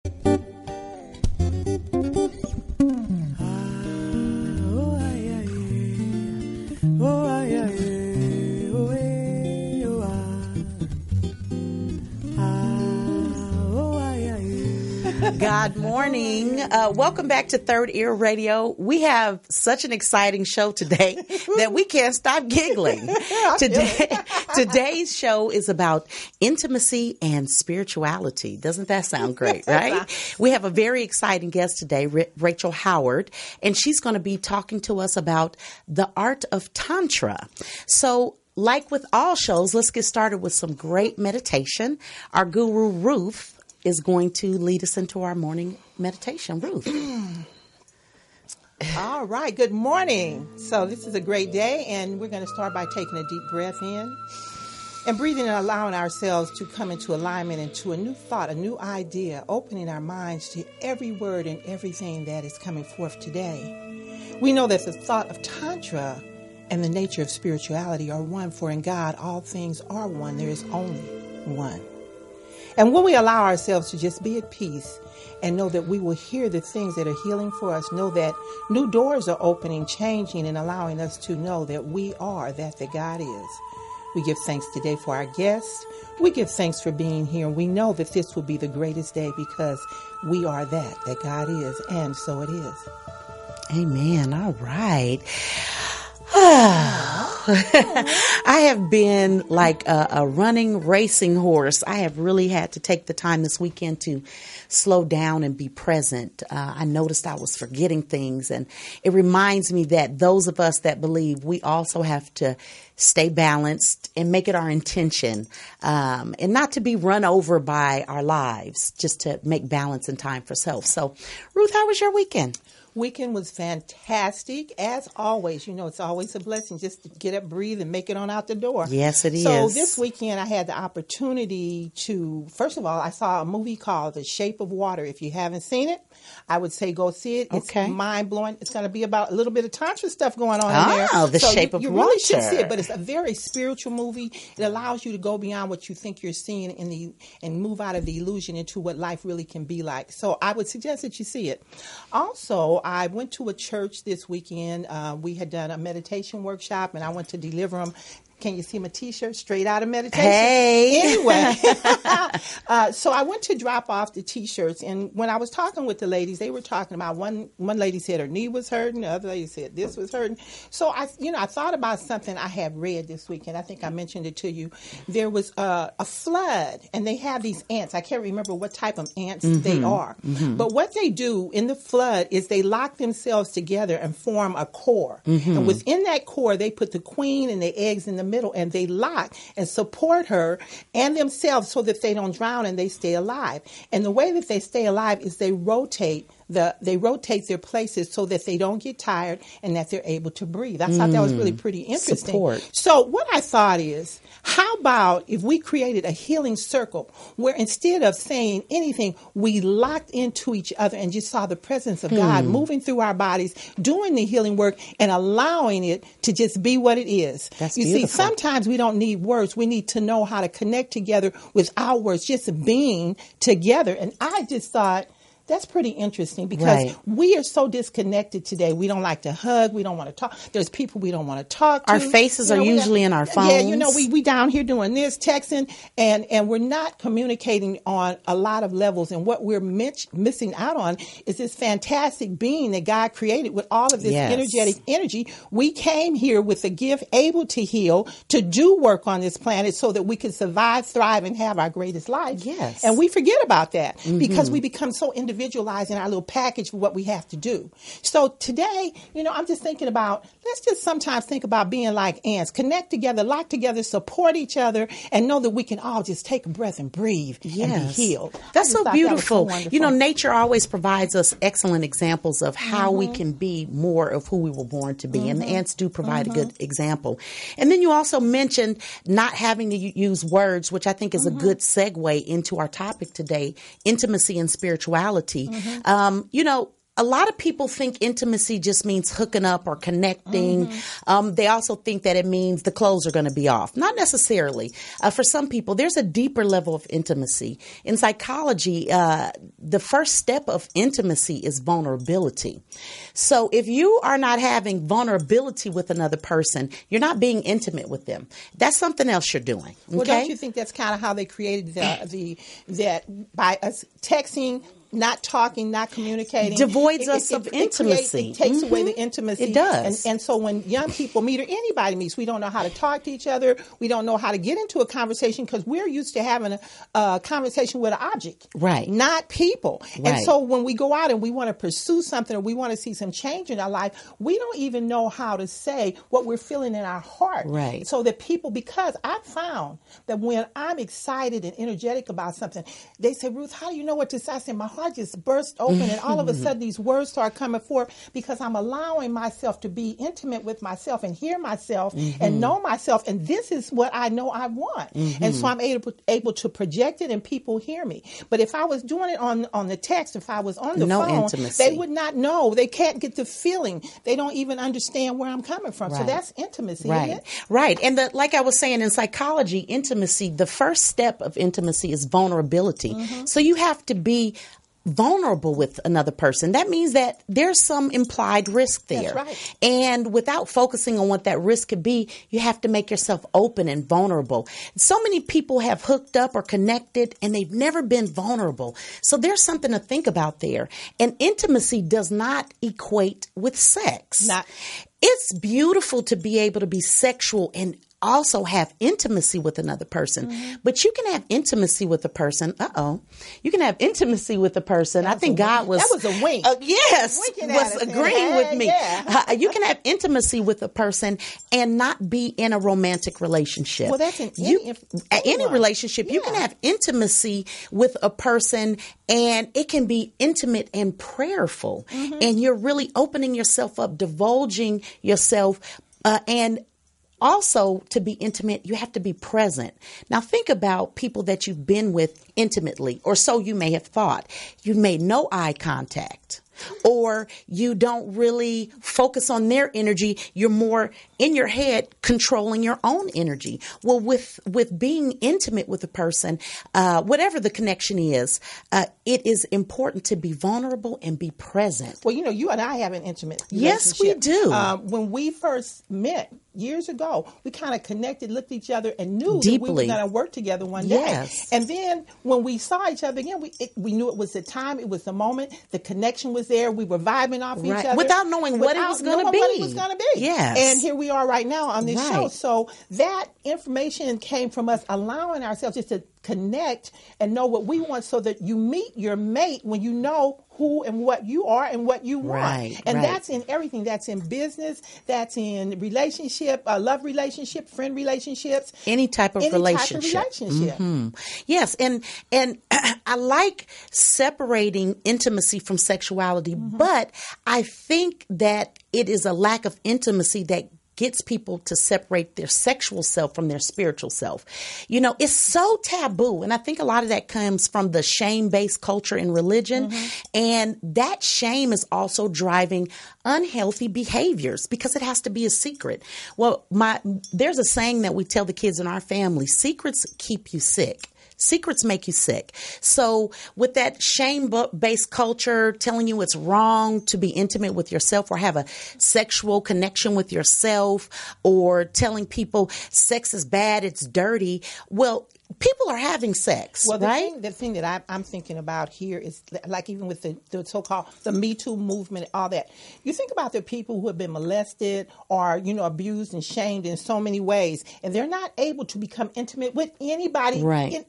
Good morning. Welcome back to Third Ear Radio. We have such an exciting show today that we can't stop giggling. Today's show is about intimacy and spirituality. Doesn't that sound great, right? We have a very exciting guest today, Rachel Howard, and she's going to be talking to us about the art of Tantra. So, like with all shows, let's get started with some great meditation. Our guru, Ruth, is going to lead us into our morning meditation. Ruth. All right. Good morning. So this is a great day, and we're going to start by taking a deep breath in and breathing and allowing ourselves to come into alignment into a new thought, a new idea, opening our minds to every word and everything that is coming forth today. We know that the thought of Tantra and the nature of spirituality are one, for in God all things are one. There is only one. And when we allow ourselves to just be at peace and know that we will hear the things that are healing for us, know that new doors are opening, changing, and allowing us to know that we are that God is. We give thanks today for our guests. We give thanks for being here. We know that this will be the greatest day because we are that God is. And so it is. Amen. All right. I have been like a running, racing horse. I have really had to take the time this weekend to slow down and be present. I noticed I was forgetting things, and it reminds me that those of us that believe, we also have to stay balanced and make it our intention, and not to be run over by our lives, just to make balance and time for self. So, Ruth, how was your weekend? Weekend was fantastic, as always. You know, it's always a blessing just to get up, breathe, and make it on out the door. Yes, it is. So this weekend I had the opportunity to, first of all, I saw a movie called The Shape of Water. If you haven't seen it, I would say go see it. It's mind-blowing. It's going to be about a little bit of Tantra stuff going on in there. Oh, The Shape of Water. You really should see it, but it's a very spiritual movie. It allows you to go beyond what you think you're seeing and move out of the illusion into what life really can be like. So I would suggest that you see it. Also, I went to a church this weekend. We had done a meditation workshop, and I went to deliver them. Can you see my T-shirt? Straight out of meditation. Hey. Anyway, so I went to drop off the T-shirts, and when I was talking with the ladies, they were talking about one lady said her knee was hurting, the other lady said this was hurting. So I thought about something I had read this weekend. I think I mentioned it to you. There was a flood, and they have these ants. I can't remember what type of ants they are, but what they do in the flood is they lock themselves together and form a core, and within that core, they put the queen and the eggs in the middle, and they lock and support her and themselves so that they don't drown and they stay alive. And the way that they stay alive is they rotate their places so that they don't get tired and that they're able to breathe. I thought that was really pretty interesting. Support. So what I thought is, how about if we created a healing circle where instead of saying anything, we locked into each other and just saw the presence of God moving through our bodies, doing the healing work and allowing it to just be what it is. That's you beautiful. See, sometimes we don't need words. We need to know how to connect together without words, just being together. And I just thought, that's pretty interesting because we are so disconnected today. We don't like to hug. We don't want to talk. There's people we don't want to talk to. Our faces are usually in our phones. Yeah, we down here doing this, texting, and we're not communicating on a lot of levels. And what we're missing out on is this fantastic being that God created with all of this energetic energy. We came here with a gift, able to heal, to do work on this planet so that we can survive, thrive, and have our greatest life. Yes. And we forget about that because we become so individualizing our little package for what we have to do. So today, I'm just thinking about, let's just sometimes think about being like ants, connect together, lock together, support each other, and know that we can all just take a breath and breathe and be healed. That's so beautiful. That so nature always provides us excellent examples of how we can be more of who we were born to be. And the ants do provide a good example. And then you also mentioned not having to use words, which I think is a good segue into our topic today, intimacy and spirituality. a lot of people think intimacy just means hooking up or connecting. They also think that it means the clothes are going to be off. Not necessarily. For some people, there's a deeper level of intimacy. In psychology, the first step of intimacy is vulnerability. So if you are not having vulnerability with another person, you're not being intimate with them. That's something else you're doing. Okay? Well, don't you think that's kind of how they created that by us texting, not talking, not communicating, devoids us of intimacy. It takes away the intimacy. It does. And so when young people meet or anybody meets, we don't know how to talk to each other. We don't know how to get into a conversation because we're used to having a conversation with an object, right? Not people. Right. And so when we go out and we want to pursue something or we want to see some change in our life, we don't even know how to say what we're feeling in our heart. Right. So that people, because I found that when I'm excited and energetic about something, they say, Ruth, how do you know what to say? I say, my heart just burst open and all of a sudden these words start coming forth because I'm allowing myself to be intimate with myself and hear myself and know myself. And this is what I know I want. And so I'm able to project it and people hear me. But if I was doing it on the text, if I was on the phone, intimacy. they would not know. They can't get the feeling. They don't even understand where I'm coming from. Right. So that's intimacy, right. isn't it? Right. And like I was saying, in psychology, intimacy, the first step of intimacy is vulnerability. So you have to be vulnerable with another person. That means that there's some implied risk there. That's right. And without focusing on what that risk could be, you have to make yourself open and vulnerable. So many people have hooked up or connected and they've never been vulnerable. So there's something to think about there. And intimacy does not equate with sex. It's beautiful to be able to be sexual and also have intimacy with another person. But you can have intimacy with a person. You can have intimacy with a person. I think God was... That was a wink. Yes, was agreeing with me. Yeah. You can have intimacy with a person and not be in a romantic relationship. Well, that's in any relationship. You can have intimacy with a person and it can be intimate and prayerful. And you're really opening yourself up, divulging yourself, and also, to be intimate, you have to be present. Now, think about people that you've been with intimately, or so you may have thought. You made no eye contact, or you don't really focus on their energy. You're more in your head controlling your own energy. Well, with being intimate with a person, whatever the connection is, it is important to be vulnerable and be present. Well, you and I have an intimate relationship. Yes, we do. When we first met years ago, we kind of connected, looked at each other, and knew deeply that we were going to work together one day. Yes. And then when we saw each other again, we knew it was the time, it was the moment, the connection was there. We were vibing off each other without knowing what it was going to be. Yes. And here we are right now on this show. So that information came from us allowing ourselves just to connect and know what we want, so that you meet your mate when you know who and what you are and what you want. And that's in everything. That's in business. That's in relationship, love relationship, friend relationships. Any type of relationship. Yes. And I like separating intimacy from sexuality, but I think that it is a lack of intimacy that gets people to separate their sexual self from their spiritual self. It's so taboo. And I think a lot of that comes from the shame-based culture in religion. And that shame is also driving unhealthy behaviors because it has to be a secret. Well, there's a saying that we tell the kids in our family: secrets keep you sick. Secrets make you sick. So with that shame-based culture telling you it's wrong to be intimate with yourself or have a sexual connection with yourself, or telling people sex is bad, it's dirty. Well, people are having sex, well, right? The thing that I'm thinking about here is, like, even with the so-called the Me Too movement, all that. You think about the people who have been molested or, abused and shamed in so many ways, and they're not able to become intimate with anybody. Right.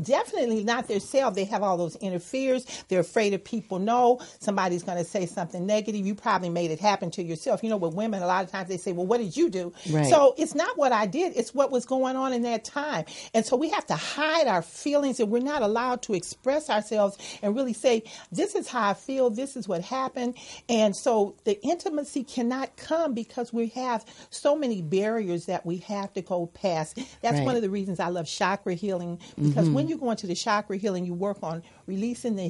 Definitely not themselves. They have all those inner fears. They're afraid if people know, somebody's going to say something negative. You probably made it happen to yourself. With women, a lot of times they say, well, what did you do? Right. So it's not what I did. It's what was going on in that time. And so we have to hide our feelings, and we're not allowed to express ourselves and really say, this is how I feel, this is what happened. And so the intimacy cannot come because we have so many barriers that we have to go past. That's one of the reasons I love chakra healing, because when you go into the chakra healing, you work on releasing the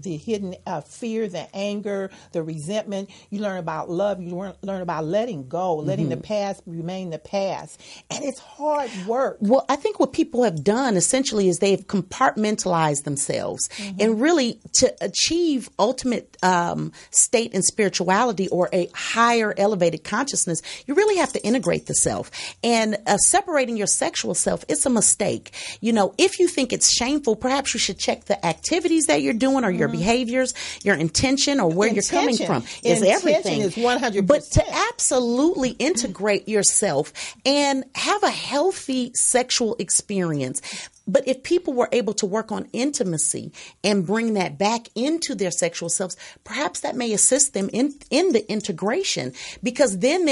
hidden fear, the anger, the resentment. You learn about love. You learn about letting go, letting the past remain the past. And it's hard work. Well, I think what people have done essentially is they've compartmentalized themselves. And really, to achieve ultimate state in spirituality or a higher elevated consciousness, you really have to integrate the self. And separating your sexual self, it's a mistake. You know, if you think it's shameful, perhaps you should check the activities that you're doing or your behaviors, your intention, or where you're coming from. Is everything. Is 100%. But to absolutely integrate yourself and have a healthy sexual experience. But if people were able to work on intimacy and bring that back into their sexual selves, perhaps that may assist them in the integration, because then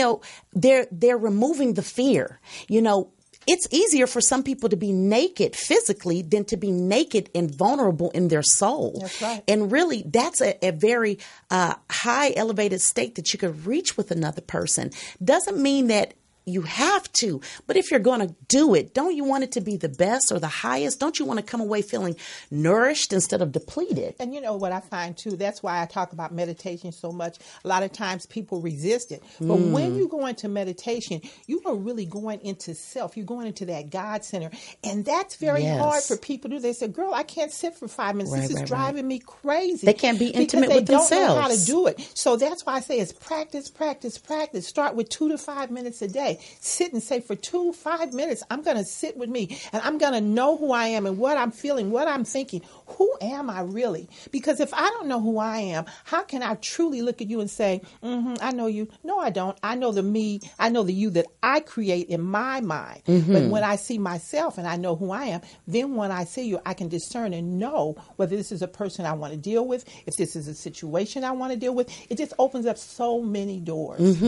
they're removing the fear. You know, it's easier for some people to be naked physically than to be naked and vulnerable in their soul. That's right. And really, that's a very high elevated state that you could reach with another person. Doesn't mean that you have to, but if you're going to do it, don't you want it to be the best or the highest? Don't you want to come away feeling nourished instead of depleted? And you know what I find too, that's why I talk about meditation so much. A lot of times people resist it. But when you go into meditation, you are really going into self. You're going into that God center. And that's very hard for people to do. They say, girl, I can't sit for 5 minutes. This is driving me crazy. They can't be intimate with themselves. They don't know how to do it. So that's why I say it's practice, practice, practice. Start with 2 to 5 minutes a day. Sit and say, for 5 minutes, I'm going to sit with me and I'm going to know who I am and what I'm feeling, what I'm thinking. Who am I really? Because if I don't know who I am, how can I truly look at you and say, I know you? No, I don't. I know the me. I know the you that I create in my mind. But when I see myself and I know who I am, then when I see you, I can discern and know whether this is a person I want to deal with, if this is a situation I want to deal with. It just opens up so many doors.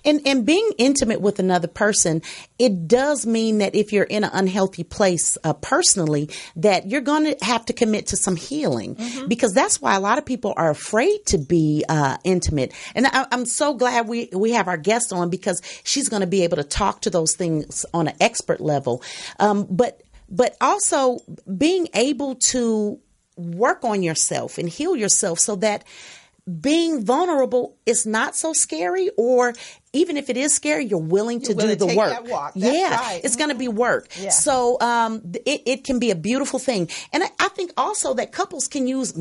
And being intimate with another person, it does mean that if you're in an unhealthy place personally, that you're going to have to commit to some healing, because that's why a lot of people are afraid to be intimate. And I'm so glad we have our guest on, because she's going to be able to talk to those things on an expert level. But also being able to work on yourself and heal yourself so that being vulnerable is not so scary, or even if it is scary, you're willing to do the work. That walk. That's right. It's going to be work. Yeah. So it can be a beautiful thing. And I think also that couples can use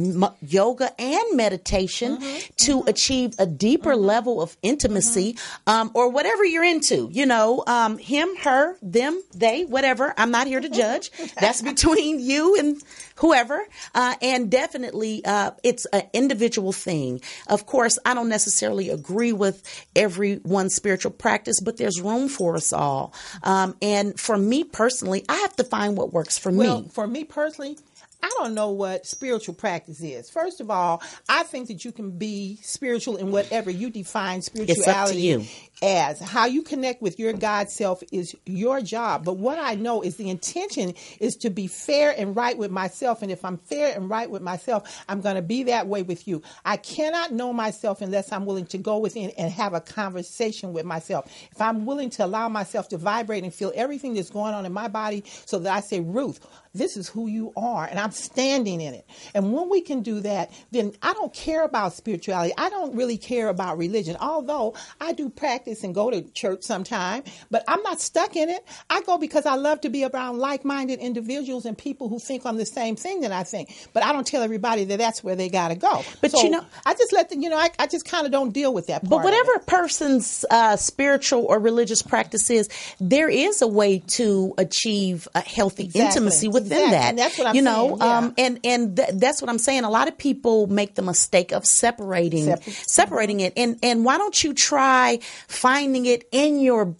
yoga and meditation to achieve a deeper level of intimacy, or whatever you're into. You know, him, her, them, they, whatever. I'm not here to judge. That's between you and whoever. And definitely it's an individual thing. Of course, I don't necessarily agree with everyone's spiritual practice, but there's room for us all. And for me personally, I have to find what works for me. Well, for me personally, I don't know what spiritual practice is. First of all, I think that you can be spiritual in whatever you define spirituality it's up to you. As. How you connect with your God self is your job. But what I know is the intention is to be fair and right with myself. And if I'm fair and right with myself, I'm going to be that way with you. I cannot know myself unless I'm willing to go within and have a conversation with myself. If I'm willing to allow myself to vibrate and feel everything that's going on in my body, so that I say, Ruth, this is who you are, and I'm standing in it. And when we can do that, then I don't care about spirituality. I don't really care about religion, although I do practice and go to church sometime, but I'm not stuck in it. I go because I love to be around like-minded individuals and people who think on the same thing that I think. But I don't tell everybody that that's where they got to go. But so you know, I just let them, I just kind of don't deal with that part. But whatever a person's spiritual or religious practice is, there is a way to achieve a healthy intimacy within that. And that's what I'm saying. And that's what I'm saying. A lot of people make the mistake of separating it. And why don't you try finding it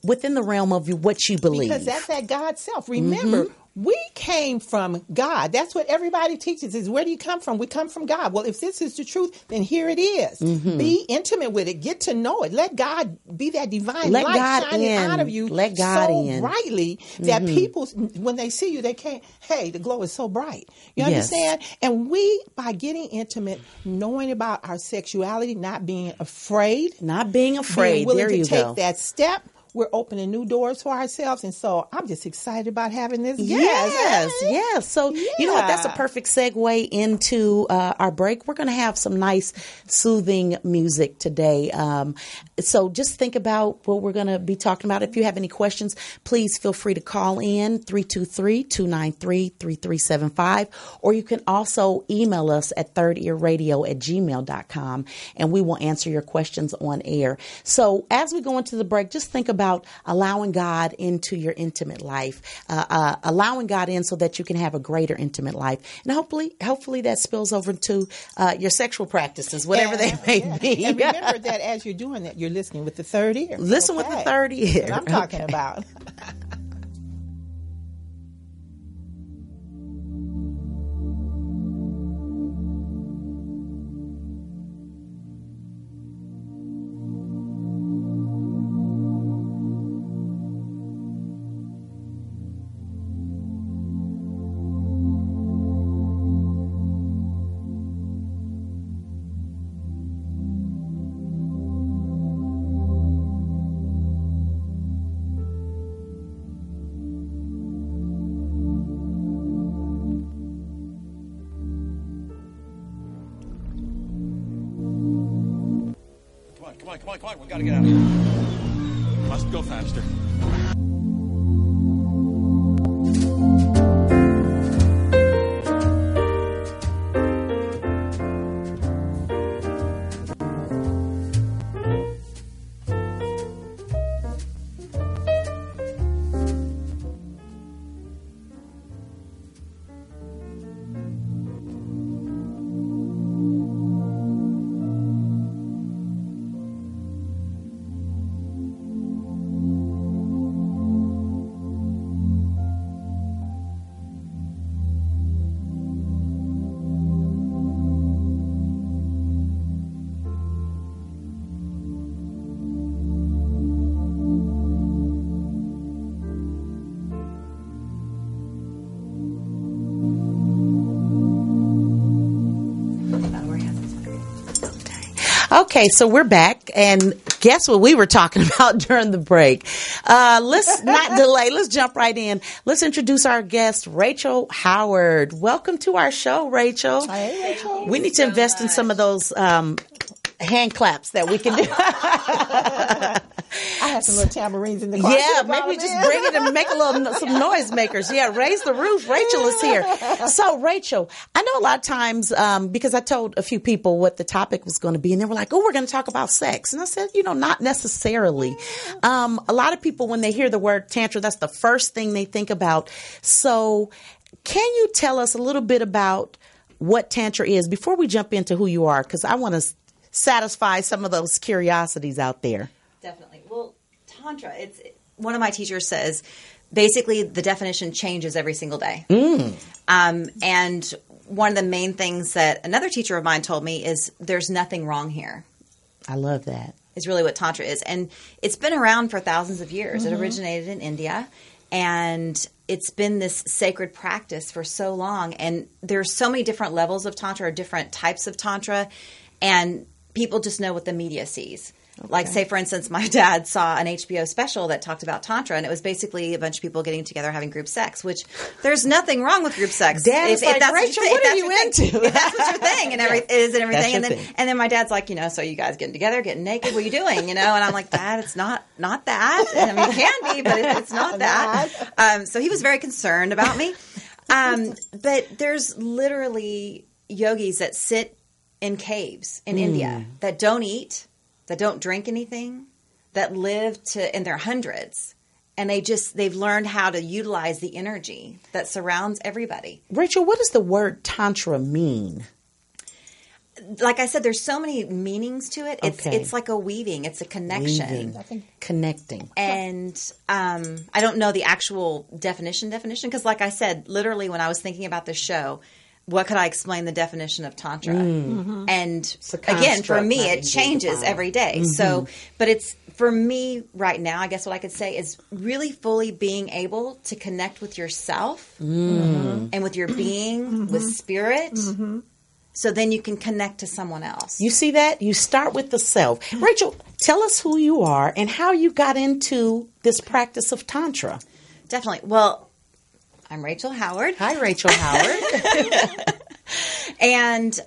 within the realm of what you believe? Because that's that God self. Remember, we came from God. That's what everybody teaches is, where do you come from? We come from God. Well, if this is the truth, then here it is. Be intimate with it. Get to know it. Let God be that divine light shining out of you brightly that people, when they see you, they can't, hey, the glow is so bright. You understand? And we, by getting intimate, knowing about our sexuality, not being afraid. Being willing to take that step. We're opening new doors for ourselves. And so I'm just excited about having this guest. Yes. So, you know what? That's a perfect segue into our break. We're going to have some nice, soothing music today. So just think about what we're going to be talking about. If you have any questions, please feel free to call in 323-293-3375. Or you can also email us at thirdearradio@gmail.com, and we will answer your questions on air. So as we go into the break, just think about allowing God into your intimate life, allowing God in so that you can have a greater intimate life. And hopefully that spills over to your sexual practices, whatever they may be. And remember that as you're doing that, you're listening with the third ear. Listen with the third ear. That's what I'm talking about. Come on. We got to get out of here. Must go faster. Okay, so we're back, and guess what we were talking about during the break? Let's not delay. Let's jump right in. Let's introduce our guest, Rachel Howard. Welcome to our show, Rachel. Hey, Rachel. We need to invest in some of those hand claps that we can do. I have some little tambourines in the car. Yeah, maybe just bring it and make some noisemakers. Yeah, raise the roof. Rachel is here. So, Rachel, I know a lot of times, because I told a few people what the topic was going to be, and they were like, oh, we're going to talk about sex. And I said, not necessarily. A lot of people, when they hear the word tantra, that's the first thing they think about. So can you tell us a little bit about what tantra is before we jump into who you are? Because I want to satisfy some of those curiosities out there. Definitely. Well, Tantra, one of my teachers says, basically the definition changes every single day. And one of the main things that another teacher of mine told me is there's nothing wrong here. I love that. Is really what Tantra is. And it's been around for thousands of years. It originated in India, and it's been this sacred practice for so long. And there's so many different levels of Tantra, or different types of Tantra, and people just know what the media sees. Okay. Like, say, for instance, my dad saw an HBO special that talked about Tantra, and it was basically a bunch of people getting together having group sex, which there's nothing wrong with group sex. Dad's like, Rachel, what are you into? If that's what your thing, and everything. And then my dad's like, so you guys getting together, getting naked, what are you doing? And I'm like, Dad, it's not that. And I mean, it can be, but it's not that. So he was very concerned about me. But there's literally yogis that sit in caves in India that don't eat, that don't drink anything, that live in their hundreds. And they've learned how to utilize the energy that surrounds everybody. Rachel, what does the word Tantra mean? like I said, there's so many meanings to it. It's like a weaving. It's a connection. Connecting. And I don't know the actual definition because, like I said, literally when I was thinking about this show, what could I explain the definition of Tantra? And again, for me, it changes every day. So, but it's, for me right now, I guess what I could say is really fully being able to connect with yourself and with your being, with spirit. So then you can connect to someone else. You see that? You start with the self. Rachel, tell us who you are and how you got into this practice of Tantra. Definitely. Well, I'm Rachel Howard. Hi, Rachel Howard. And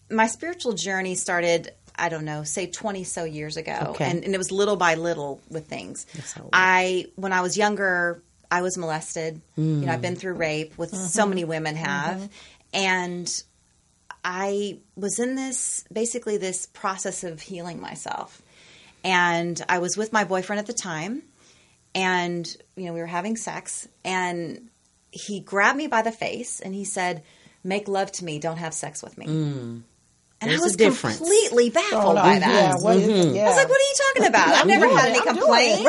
my spiritual journey started, I don't know, say 20 so years ago. Okay. And it was little by little with things. When I was younger, I was molested. You know, I've been through rape, with so many women have. And I was in this process of healing myself. And I was with my boyfriend at the time, and, you know, we were having sex, and he grabbed me by the face and he said, "Make love to me, don't have sex with me." And I was completely baffled by that. I was like, what are you talking about? I've never had any complaints.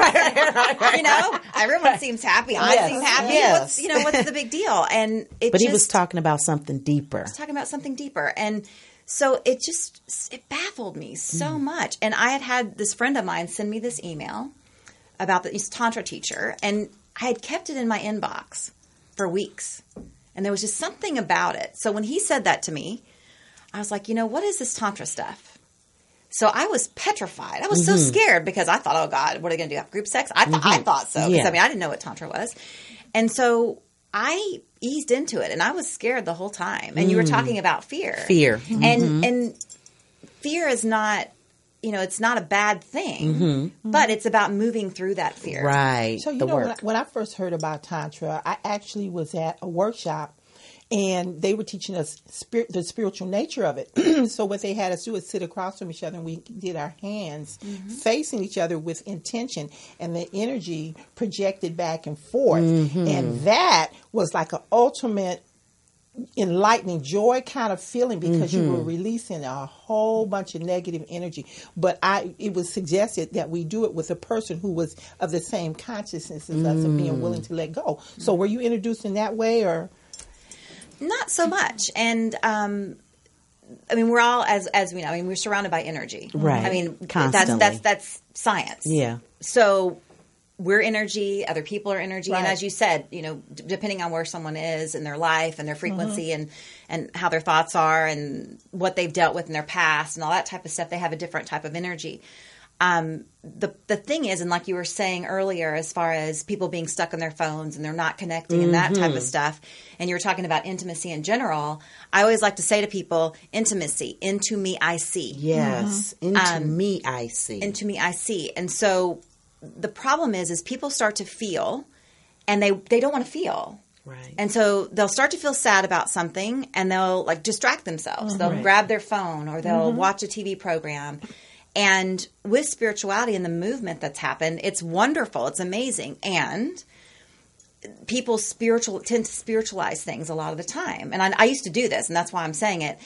You know, everyone seems happy. I seem happy. What's the big deal? And But he was talking about something deeper. He was talking about something deeper. And so it baffled me so much. And I had this friend of mine send me this email about this Tantra teacher. And I had kept it in my inbox for weeks. And there was just something about it. So when he said that to me, I was like, what is this Tantra stuff? So I was petrified. I was so scared because I thought, oh God, what are they going to do? Have group sex? I thought so. Because I didn't know what Tantra was. And so I eased into it, and I was scared the whole time. And you were talking about fear. And fear is not, it's not a bad thing, but it's about moving through that fear. Right. So, when I first heard about Tantra, I actually was at a workshop, and they were teaching us the spiritual nature of it. So what they had us do was sit across from each other, and we did our hands facing each other with intention, and the energy projected back and forth. And that was like an ultimate enlightening joy kind of feeling, because you were releasing a whole bunch of negative energy. But it was suggested that we do it with a person who was of the same consciousness as us, and being willing to let go. So were you introduced in that way, or? Not so much. And, we're all, as we know, we're surrounded by energy. Right. Constantly. That's science. Yeah. So we're energy, other people are energy. Right. And as you said, depending on where someone is in their life and their frequency and how their thoughts are and what they've dealt with in their past and all that type of stuff, they have a different type of energy. The thing is, and like you were saying earlier, as far as people being stuck on their phones and they're not connecting and that type of stuff, and you were talking about intimacy in general, I always like to say to people, intimacy, into me I see. Yes, into me I see. Into me I see. And so the problem is people start to feel, and they don't want to feel. Right. And so they'll start to feel sad about something, and they'll distract themselves. They'll grab their phone, or they'll watch a TV program. And with spirituality and the movement that's happened, it's wonderful. It's amazing. And people tend to spiritualize things a lot of the time. And I used to do this, and that's why I'm saying it.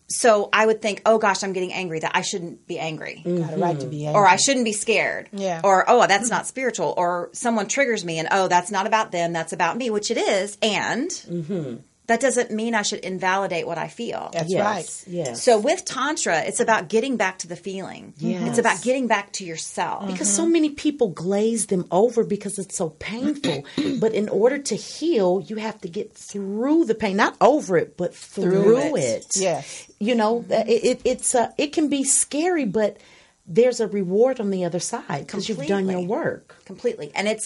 So I would think, oh gosh, I'm getting angry, that I shouldn't be angry. Got a right to be angry. Or I shouldn't be scared. Yeah. Or, oh, that's not spiritual. Or someone triggers me, and oh, that's not about them, that's about me, which it is. And that doesn't mean I should invalidate what I feel. That's right. Yes. So with Tantra, it's about getting back to the feeling. Yes. It's about getting back to yourself. Because so many people glaze them over because it's so painful. But in order to heal, you have to get through the pain. Not over it, but through it. Yes. It can be scary, but there's a reward on the other side because you've done your work. Completely. And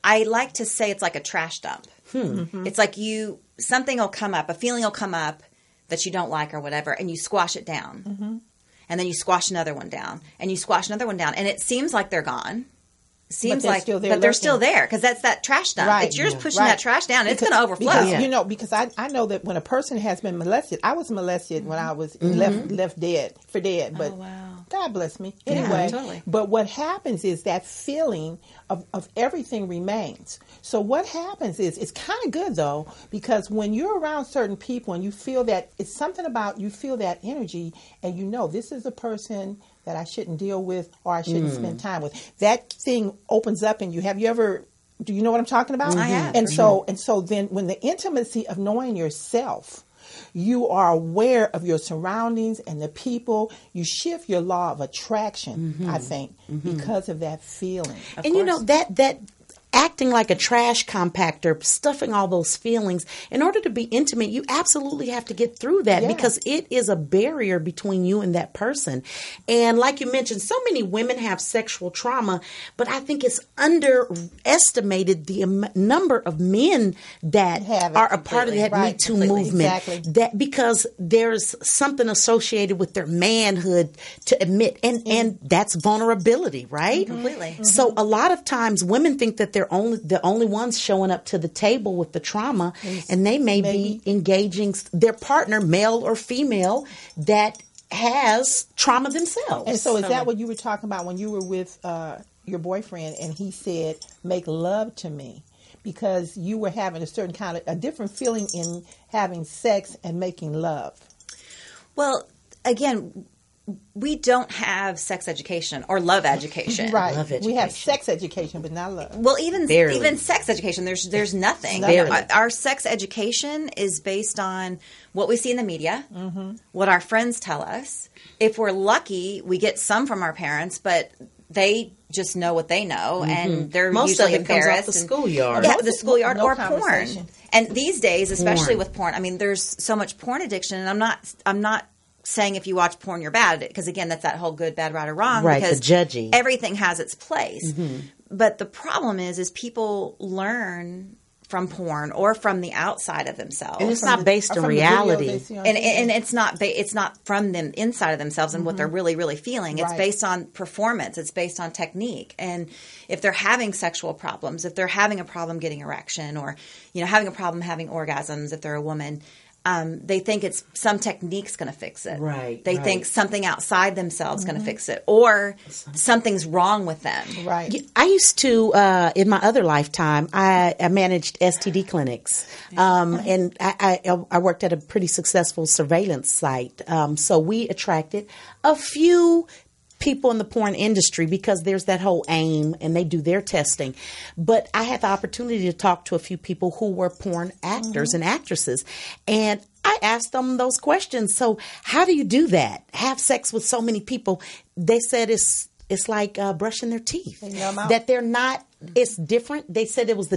I like to say it's like a trash dump. It's like something will come up, a feeling will come up that you don't like or whatever, and you squash it down. And then you squash another one down, and you squash another one down. And it seems like they're gone, seems like, but they're still there because that's that trash dump. Right. It's yours pushing that trash down. It's going to overflow. Because, because I know that when a person has been molested, I was molested when I was left dead for dead. But God bless me. Anyway, totally. But what happens is that feeling of everything remains. So what happens is, it's kind of good though, because when you're around certain people and you feel that it's something about, you feel that energy and this is a person that I shouldn't deal with or I shouldn't spend time with. That thing opens up in you. Do you know what I'm talking about? I have. And so then when the intimacy of knowing yourself, you are aware of your surroundings and the people, you shift your law of attraction, I think, because of that feeling. And that acting like a trash compactor, stuffing all those feelings. In order to be intimate, you absolutely have to get through that because it is a barrier between you and that person. And like you mentioned, so many women have sexual trauma, but I think it's underestimated the number of men that are a part of that Me Too movement. Exactly. That because there's something associated with their manhood to admit, and that's vulnerability, right? Completely. So a lot of times women think that they're the only ones showing up to the table with the trauma, and they may be engaging their partner, male or female, that has trauma themselves. And so is that what you were talking about when you were with your boyfriend and he said, make love to me? Because you were having a different feeling in having sex and making love. Well, again, we don't have sex education or love education. Right. Love education. We have sex education, but not love. Well, even sex education, there's nothing. Our sex education is based on what we see in the media, what our friends tell us. If we're lucky, we get some from our parents, but they just know what they know, and they're usually embarrassed. Comes off the schoolyard. The schoolyard or porn. And these days, especially with porn, I mean, there's so much porn addiction, and I'm not saying if you watch porn you're bad at it, because again that's that whole good, bad, right, or wrong, right? Because the judgy. Everything has its place, but the problem is people learn from porn or from the outside of themselves, and it's not based on reality, and it's not from them inside of themselves and what they're really, really feeling. It's based on performance. It's based on technique. And if they're having sexual problems, if they're having a problem getting erection, or having a problem having orgasms, if they're a woman, they think it's some technique's going to fix it. Right. They think something outside themselves is going to fix it, or something's wrong with them. Right. I used to, in my other lifetime, I managed STD clinics, and I worked at a pretty successful surveillance site. So we attracted a few people in the porn industry because there's that whole AIM and they do their testing. But I had the opportunity to talk to a few people who were porn actors and actresses. And I asked them those questions. So how do you do that? Have sex with so many people? They said it's like brushing their teeth. That they're not. It's different. They said it's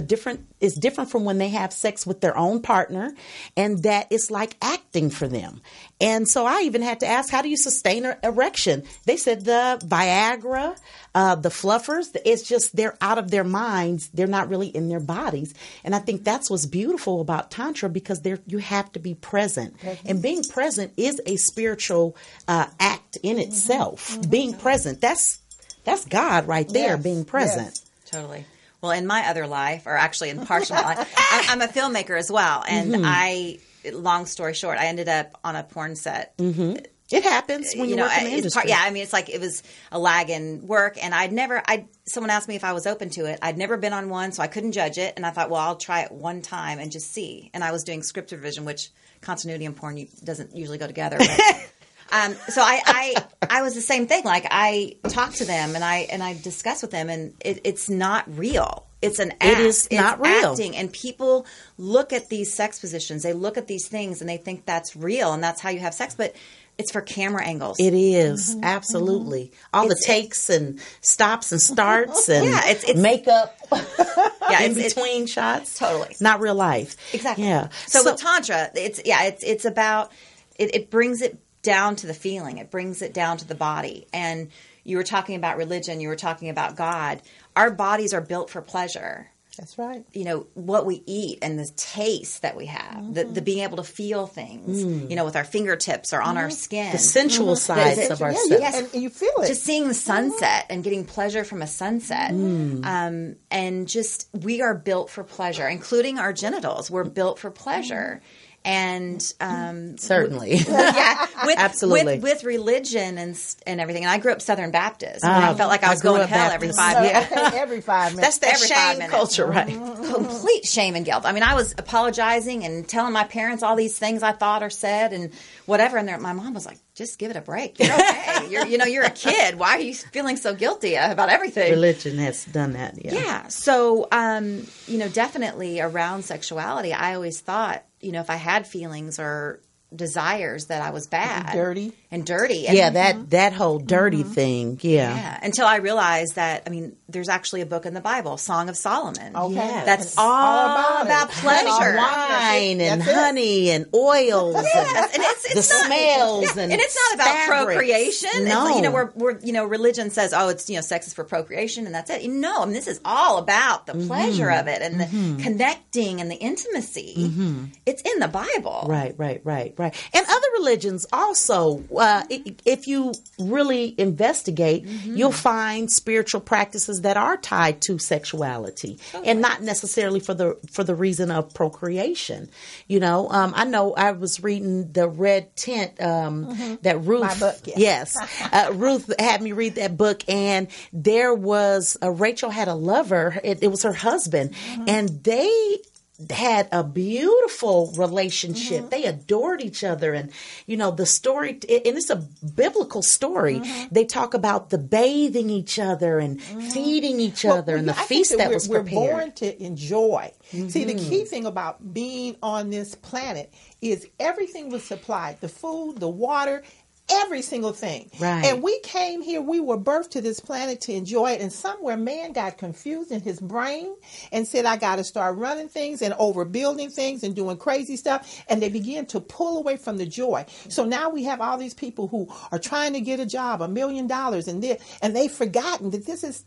different from when they have sex with their own partner, and that it's like acting for them. And so I even had to ask, how do you sustain an erection? They said the Viagra, the fluffers, it's just they're out of their minds. They're not really in their bodies. And I think that's what's beautiful about Tantra, because you have to be present. And being present is a spiritual act in itself. Being present, that's God right there, being present. Yes. Totally. Well, in my other life, or actually in partial life, I'm a filmmaker as well. And long story short, I ended up on a porn set. It happens when you work in the industry. It's like it was a lag in work, and someone asked me if I was open to it. I'd never been on one, so I couldn't judge it. And I thought, well, I'll try it one time and just see. And I was doing script revision, which continuity and porn doesn't usually go together. But so I was the same thing. Like, I talked to them and I discussed with them, and it's not real. It's an act. It is not real. Acting. And people look at these sex positions. They look at these things and they think that's real and that's how you have sex. But it's for camera angles. It is. Absolutely. All the takes and stops and starts and it's makeup in between shots. Totally. Not real life. Exactly. Yeah. So with Tantra, it's about, it brings it down to the feeling. It brings it down to the body. And you were talking about religion. You were talking about God. Our bodies are built for pleasure. That's right. You know, what we eat and the taste that we have, the being able to feel things, you know, with our fingertips or on our skin. The sensual sides of ourselves. Yes, and you feel it. Just seeing the sunset and getting pleasure from a sunset. And just, we are built for pleasure, including our genitals. We're built for pleasure. And certainly, absolutely, with religion and everything. And I grew up Southern Baptist. And I felt like I was going to hell every 5 minutes. Every 5 minutes. That's that shame culture, right? Complete shame and guilt. I mean, I was apologizing and telling my parents all these things I thought or said and whatever. And my mom was like, "Just give it a break. You're okay. You're a kid. Why are you feeling so guilty about everything?" Religion has done that. Yeah. So, definitely around sexuality, I always thought, if I had feelings or desires, that I was bad. And dirty. And, that whole dirty thing. Yeah. Until I realized that, there's actually a book in the Bible, Song of Solomon. Okay. That's all about pleasure. Wine and honey and oils and it's the smells. And it's not about fabrics. Procreation. No. We're religion says, sex is for procreation and that's it. No, this is all about the pleasure of it and the connecting and the intimacy. It's in the Bible. Right. And other religions also, if you really investigate, you'll find spiritual practices that are tied to sexuality and not necessarily for the reason of procreation. I know I was reading the Red Tent that Ruth, my book, yes, Ruth had me read that book, and there was Rachel had a lover. It was her husband, and they had a beautiful relationship. They adored each other. And, the story, and it's a biblical story. They talk about the bathing each other and feeding each other and the feast that was prepared. We're born to enjoy. See, the key thing about being on this planet is everything was supplied. The food, the water, every single thing. Right. And we came here, we were birthed to this planet to enjoy it. And somewhere man got confused in his brain and said, I got to start running things and overbuilding things and doing crazy stuff. And they began to pull away from the joy. So now we have all these people who are trying to get a job, $1 million, and they've forgotten that this is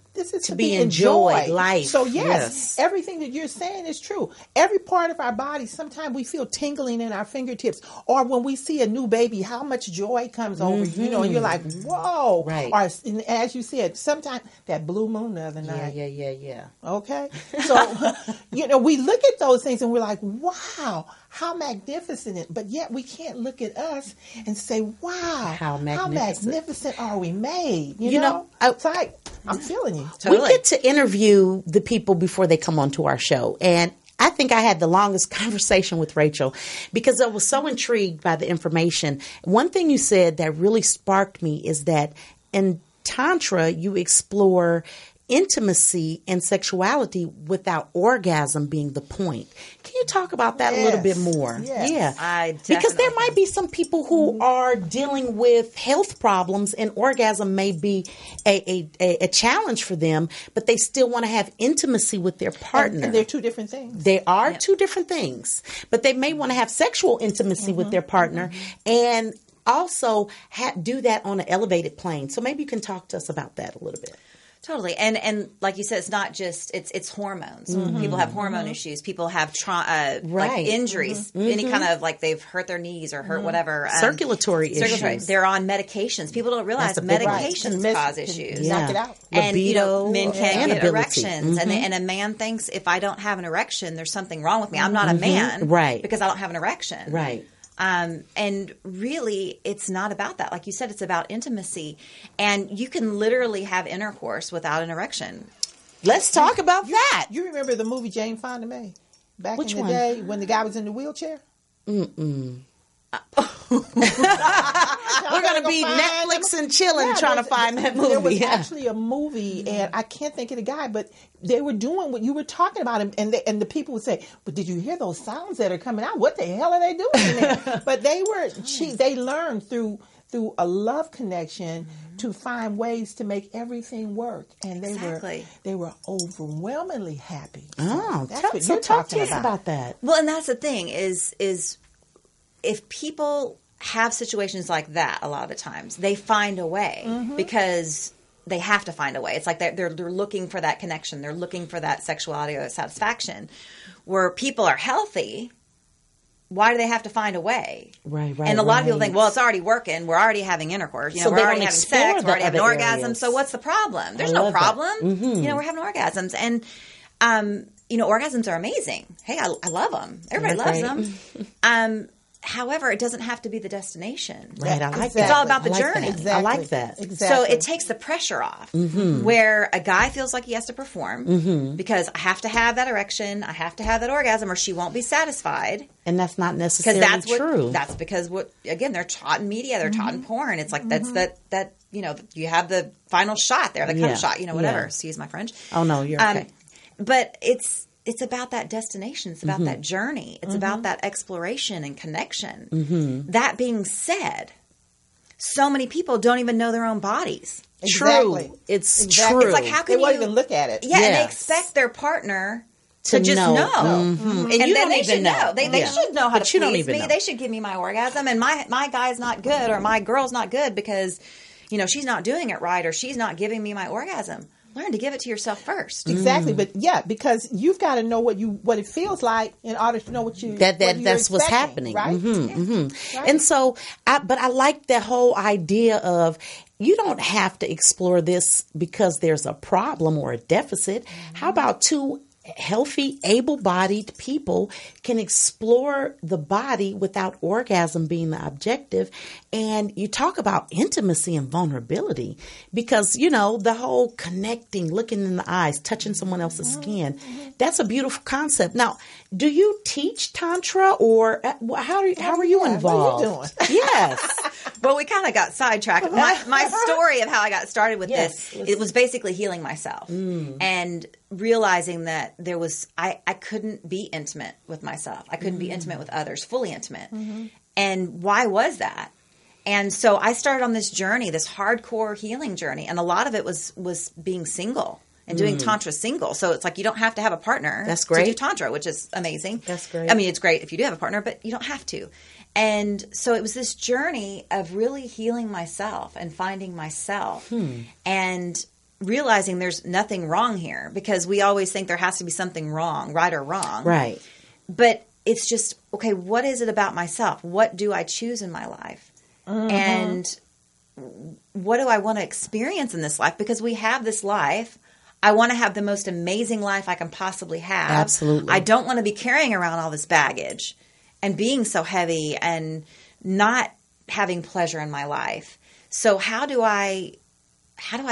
to be enjoyed. Life. So yes, everything that you're saying is true. Every part of our body, sometimes we feel tingling in our fingertips, or when we see a new baby, how much joy comes over you, and you're like, whoa. Right. Or, as you said, sometimes that blue moon the other night. Yeah. Okay. So, we look at those things and we're like, wow, how magnificent. But yet we can't look at us and say, wow, how magnificent are we made? You know? It's like, I'm feeling you. Totally. We get to interview the people before they come onto our show. And I think I had the longest conversation with Rachel because I was so intrigued by the information. One thing you said that really sparked me is that in Tantra, you explore intimacy and sexuality without orgasm being the point. Can you talk about that a little bit more? Yes. Yeah. Because there might be some people who are dealing with health problems and orgasm may be a challenge for them, but they still want to have intimacy with their partner. And they're two different things. They are two different things, but they may want to have sexual intimacy with their partner and also do that on an elevated plane. So maybe you can talk to us about that a little bit. Totally. And like you said, it's not just, it's hormones. People have hormone issues. People have like injuries, any kind of like they've hurt their knees or hurt whatever. Circulatory issues. They're on medications. People don't realize medications cause issues. Knock it out. And libido, men can't get erections. And a man thinks if I don't have an erection, there's something wrong with me. I'm not a man because I don't have an erection. Right. And really, it's not about that. Like you said, it's about intimacy. And you can literally have intercourse without an erection. Let's talk about that. You remember the movie Jane Fonda made back Which in the one? day when the guy was in the wheelchair? We're going to be Netflix and chilling trying to find that movie. There was actually a movie, and I can't think of the guy, but they were doing what you were talking about, and the people would say, "But did you hear those sounds that are coming out? What the hell are they doing in there?" But they learned through a love connection to find ways to make everything work, and they were overwhelmingly happy. That's what you're talking about that. Well, and that's the thing is if people have situations like that, a lot of the times they find a way because they have to find a way. It's like they're looking for that connection. They're looking for that sexuality or that satisfaction. Where people are healthy, why do they have to find a way? Right. And a lot of people think, well, it's already working. We're already having intercourse. You know, So we're already having sex. We're already having orgasms. areas. So what's the problem? There's no problem. You know, we're having orgasms. And, you know, orgasms are amazing. Hey, I love them. Everybody loves them. However, it doesn't have to be the destination. Right, I like that. It's all about the I like journey. That. I like that. Exactly. So it takes the pressure off where a guy feels like he has to perform because I have to have that erection, I have to have that orgasm or she won't be satisfied. And that's not necessarily true. That's because again, they're taught in media, they're taught in porn. It's like that's that you know, you have the final shot there, the cum shot, you know, whatever. Excuse my French. Oh no, you're okay. But it's about that destination. It's about that journey. It's about that exploration and connection. That being said, so many people don't even know their own bodies. Exactly. True. It's Exactly. true. It's like, how can they won't you even look at it? Yeah, and they Yes. expect their partner to just know. know. And And you then don't they even should know. They should know how But to you don't please even me. know. They should give me my orgasm. And my guy's not good or my girl's not good because, you know, she's not doing it right or she's not giving me my orgasm. Learn to give it to yourself first. Exactly, but because you've got to know what it feels like in order to know what you that's what's happening, right? Right. And so, but I like the whole idea of you don't have to explore this because there's a problem or a deficit. How about two healthy, able-bodied people can explore the body without orgasm being the objective? And you talk about intimacy and vulnerability because, you know, the whole connecting, looking in the eyes, touching someone else's skin, that's a beautiful concept. Now, do you teach Tantra or how are you involved? What are you doing? Yes. Well, we kind of got sidetracked. My story of how I got started with Yes, this, it was basically healing myself and realizing that there was, I couldn't be intimate with myself. I couldn't be intimate with others, fully intimate. And why was that? And so I started on this journey, this hardcore healing journey. And a lot of it was being single and doing Tantra single. So it's like you don't have to have a partner That's great. to do Tantra, which is amazing. That's great. I mean, it's great if you do have a partner, but you don't have to. And so it was this journey of really healing myself and finding myself and realizing there's nothing wrong here because we always think there has to be something wrong, right or wrong. Right. But it's just, okay, what is it about myself? What do I choose in my life? And what do I want to experience in this life? Because we have this life. I want to have the most amazing life I can possibly have. Absolutely. I don't want to be carrying around all this baggage and being so heavy and not having pleasure in my life. So how do I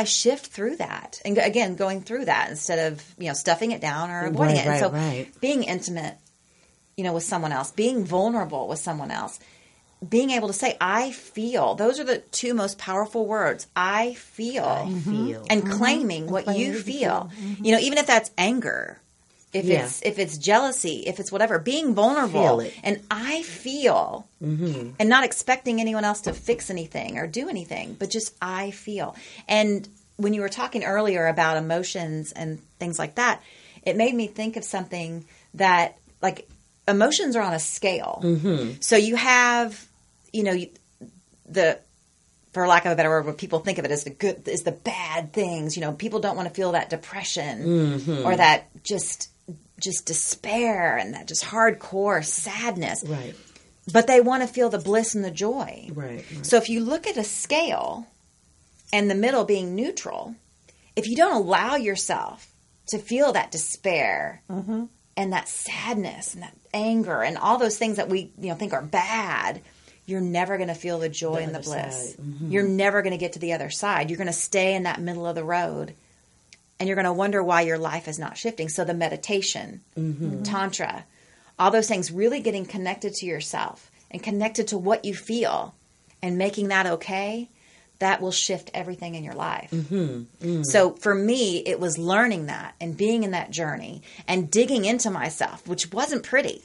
shift through that? And again, going through that instead of, you know, stuffing it down or avoiding it. And so being intimate, you know, with someone else, being vulnerable with someone else, being able to say, I feel. Those are the two most powerful words. I feel. And claiming what you feel. You know, even if that's anger, if it's jealousy, if it's whatever, being vulnerable. Feel it. And I feel. And not expecting anyone else to fix anything or do anything, but just I feel. And when you were talking earlier about emotions and things like that, it made me think of something that, like, emotions are on a scale. So you have, you know, for lack of a better word, what people think of it as the bad things. You know, people don't want to feel that depression or that just despair and that just hardcore sadness. Right. But they want to feel the bliss and the joy. Right. So if you look at a scale and the middle being neutral, if you don't allow yourself to feel that despair and that sadness and that anger and all those things that we, you know, think are bad, you're never going to feel the joy and the bliss. You're never going to get to the other side. You're going to stay in that middle of the road. And you're going to wonder why your life is not shifting. So the meditation, Tantra, all those things, really getting connected to yourself and connected to what you feel and making that okay, that will shift everything in your life. So for me, it was learning that and being in that journey and digging into myself, which wasn't pretty.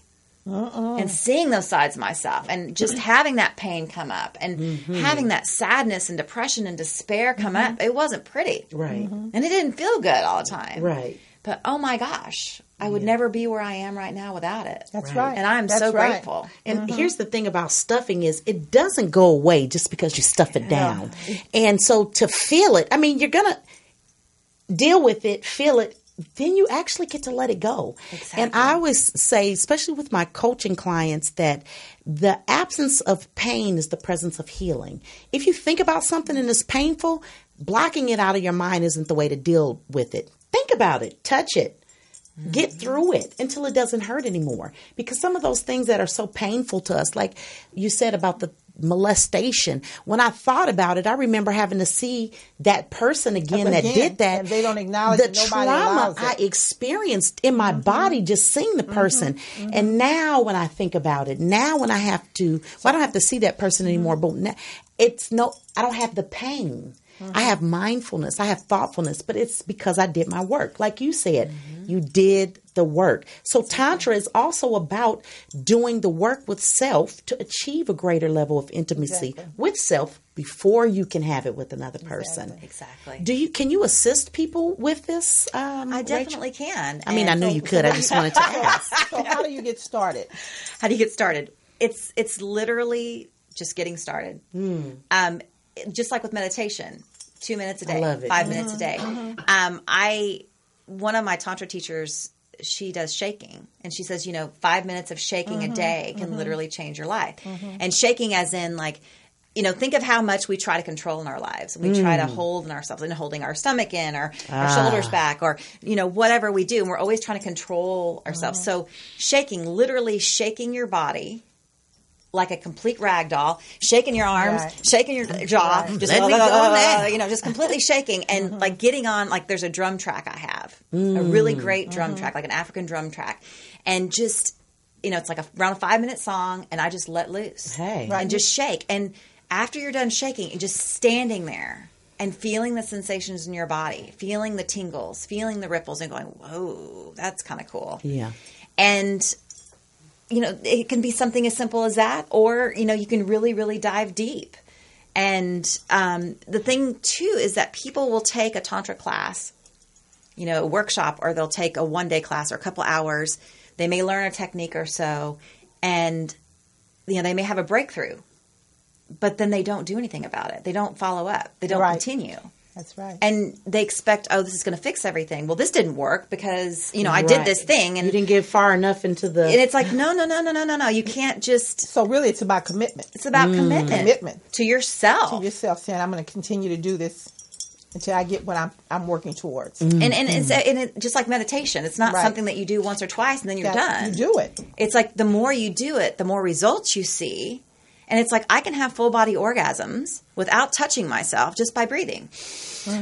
And seeing those sides of myself and just having that pain come up and having that sadness and depression and despair come up. It wasn't pretty. Right. And it didn't feel good all the time. Right. But oh my gosh, I would never be where I am right now without it. That's right. And I'm so grateful. And here's the thing about stuffing is it doesn't go away just because you stuff it down. And so to feel it, I mean, you're going to deal with it, feel it, then you actually get to let it go. Exactly. And I always say, especially with my coaching clients, that the absence of pain is the presence of healing. If you think about something and it's painful, blocking it out of your mind isn't the way to deal with it. Think about it. Touch it. Get through it until it doesn't hurt anymore. Because some of those things that are so painful to us, like you said about the molestation, when I thought about it, I remember having to see that person again that did that. And they don't acknowledge the that nobody trauma allows it. I experienced in my body just seeing the person. And now when I think about it, now when I have to, I don't have to see that person anymore, but now, I don't have the pain. I have mindfulness. I have thoughtfulness, but it's because I did my work. Like you said, you did the work. So Tantra is also about doing the work with self to achieve a greater level of intimacy with self before you can have it with another person. Exactly. Can you assist people with this? I definitely can. I mean, I knew you could. I just wanted to ask. So how do you get started? How do you get started? It's literally just getting started. Just like with meditation, 2 minutes a day, I love it. 5 minutes a day. One of my Tantra teachers, she does shaking, and she says, 5 minutes of shaking a day can literally change your life. And shaking as in like, think of how much we try to control in our lives. We try to hold in ourselves and holding our stomach in or our shoulders back or, whatever we do. And we're always trying to control ourselves. So shaking, literally shaking your body like a complete rag doll, shaking your arms, shaking your jaw, just just completely shaking and like getting on, like there's a drum track I have, a really great drum track, like an African drum track. And just, it's like around a 5-minute song and I just let loose and just shake. And after you're done shaking and just standing there and feeling the sensations in your body, feeling the tingles, feeling the ripples and going, whoa, that's kind of cool. Yeah. And it can be something as simple as that, or, you can really, really dive deep. And the thing, too, is that people will take a Tantra class, a workshop, or they'll take a one-day class or a couple hours. They may learn a technique or so, and, they may have a breakthrough. But then they don't do anything about it. They don't follow up. They don't continue. That's right. And they expect, this is going to fix everything. Well, this didn't work because, I did this thing. And you didn't get far enough into the... And it's like, no. You can't just... So really it's about commitment. It's about commitment. To yourself. To yourself, saying, I'm going to continue to do this until I get what I'm working towards. And it's just like meditation. It's not something that you do once or twice and then you're done. You do it. It's like the more you do it, the more results you see. And it's like I can have full body orgasms without touching myself just by breathing.